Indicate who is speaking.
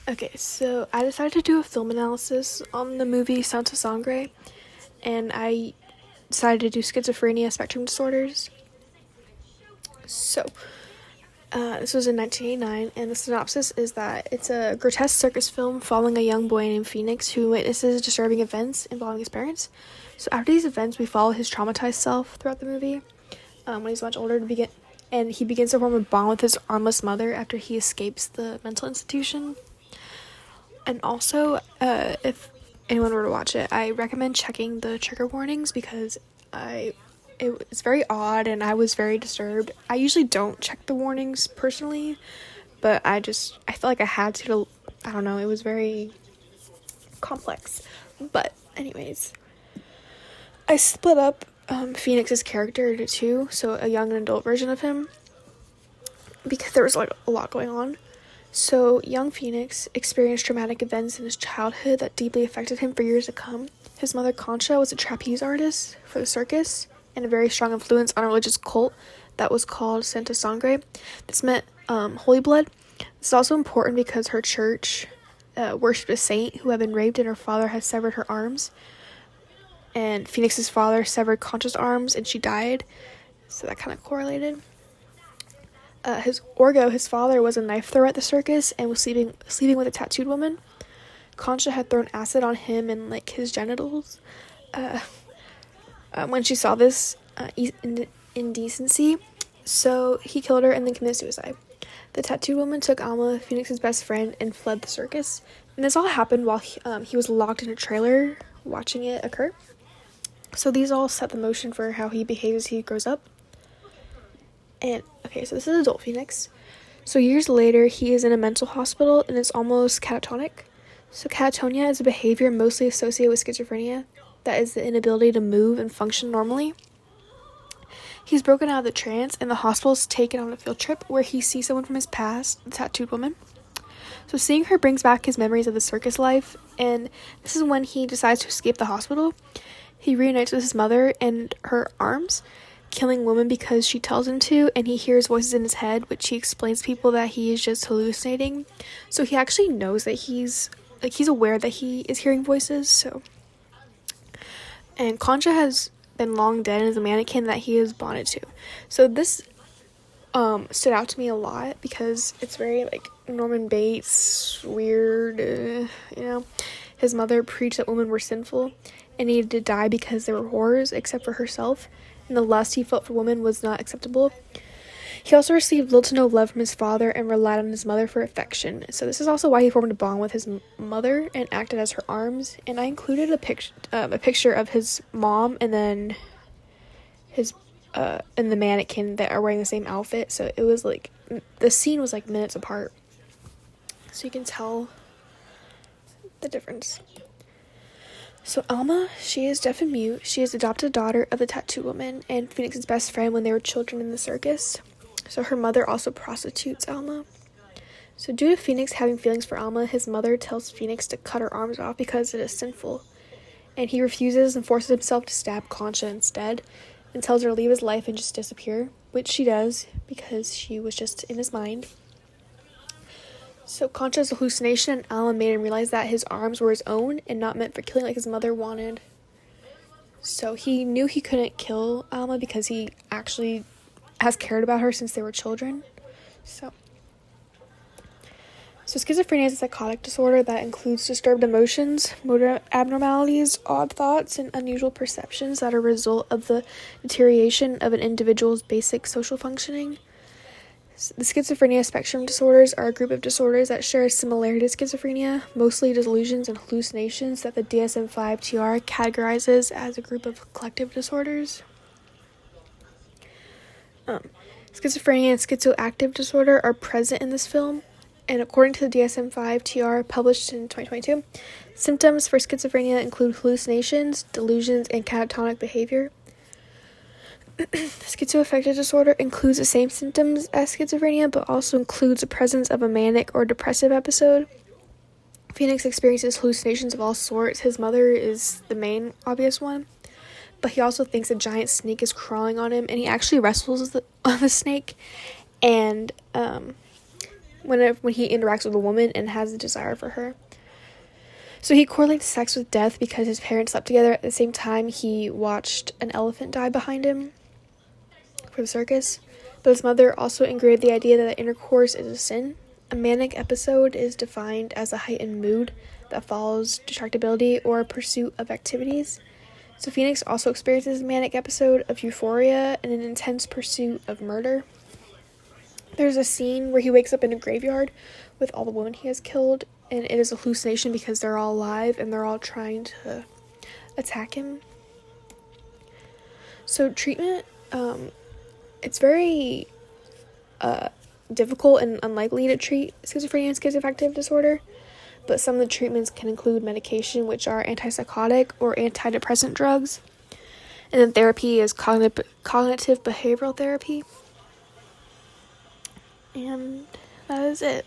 Speaker 1: Okay, so I decided to do a film analysis on the movie Sangre, and I decided to do schizophrenia spectrum disorders. So, this was in 1989, and the synopsis is that it's a grotesque circus film following a young boy named Phoenix who witnesses disturbing events involving his parents. So after these events, we follow his traumatized self throughout the movie. When he's much older, and he begins to form a bond with his armless mother after he escapes the mental institution. And also, if anyone were to watch it, I recommend checking the trigger warnings because it was very odd and I was very disturbed. I usually don't check the warnings personally, but I felt like I had to, I don't know, it was very complex. But anyways, I split up Phoenix's character into two, so a young and adult version of him, because there was like a lot going on. So, young Phoenix experienced traumatic events in his childhood that deeply affected him for years to come. His mother, Concha, was a trapeze artist for the circus and a very strong influence on a religious cult that was called Santa Sangre. This meant holy blood. This is also important because her church worshipped a saint who had been raped and her father had severed her arms. And Phoenix's father severed Concha's arms and she died. So that kind of correlated. His father, was a knife thrower at the circus and was sleeping with a tattooed woman. Concha had thrown acid on him and like his genitals. When she saw this indecency, so he killed her and then committed suicide. The tattooed woman took Alma, Phoenix's best friend, and fled the circus. And this all happened while he was locked in a trailer watching it occur. So these all set the motion for how he behaves as he grows up. And, okay, so this is adult Phoenix. So years later, he is in a mental hospital, and it's almost catatonic. So catatonia is a behavior mostly associated with schizophrenia. That is the inability to move and function normally. He's broken out of the trance, and the hospital's taken on a field trip where he sees someone from his past, the tattooed woman. So seeing her brings back his memories of the circus life, and this is when he decides to escape the hospital. He reunites with his mother and her arms, killing women because she tells him to, and he hears voices in his head, which he explains to people that he is just hallucinating. So he actually knows that he's aware that he is hearing voices. So, and Concha has been long dead and is a mannequin that he is bonded to. So this stood out to me a lot because it's very like Norman Bates, weird. His mother preached that women were sinful and needed to die because they were whores, except for herself. And the lust he felt for women was not acceptable. He also received little to no love from his father and relied on his mother for affection. So this is also why he formed a bond with his mother and acted as her arms. And I included a picture of his mom and then his and the mannequin that are wearing the same outfit. So it was like the scene was like minutes apart, so you can tell the difference. So Alma, she is deaf and mute. She is adopted daughter of the tattoo woman and Phoenix's best friend when they were children in the circus. So her mother also prostitutes Alma. So due to Phoenix having feelings for Alma, his mother tells Phoenix to cut her arms off because it is sinful. And he refuses and forces himself to stab Concha instead and tells her to leave his life and just disappear, which she does because she was just in his mind. So Concha's hallucination and Alma made him realize that his arms were his own and not meant for killing like his mother wanted. So he knew he couldn't kill Alma because he actually has cared about her since they were children. So schizophrenia is a psychotic disorder that includes disturbed emotions, motor abnormalities, odd thoughts, and unusual perceptions that are a result of the deterioration of an individual's basic social functioning. The schizophrenia spectrum disorders are a group of disorders that share a similarity to schizophrenia, mostly delusions and hallucinations that the DSM-5-TR categorizes as a group of collective disorders. Schizophrenia and schizoaffective disorder are present in this film, and according to the DSM-5-TR published in 2022, symptoms for schizophrenia include hallucinations, delusions, and catatonic behavior. Schizoaffective disorder includes the same symptoms as schizophrenia, but also includes the presence of a manic or depressive episode. Phoenix experiences hallucinations of all sorts. His mother is the main obvious one, but he also thinks a giant snake is crawling on him, and he actually wrestles on the snake, and when he interacts with a woman and has a desire for her. So he correlates sex with death because his parents slept together at the same time he watched an elephant die behind him for the circus. But his mother also engraved the idea that intercourse is a sin. A manic episode is defined as a heightened mood that follows distractibility or pursuit of activities. So Phoenix also experiences a manic episode of euphoria and an intense pursuit of murder. There's a scene where he wakes up in a graveyard with all the women he has killed, and it is a hallucination because they're all alive and they're all trying to attack him. So treatment, it's very difficult and unlikely to treat schizophrenia and schizoaffective disorder, but some of the treatments can include medication, which are antipsychotic or antidepressant drugs, and then therapy is cognitive behavioral therapy. And that is it.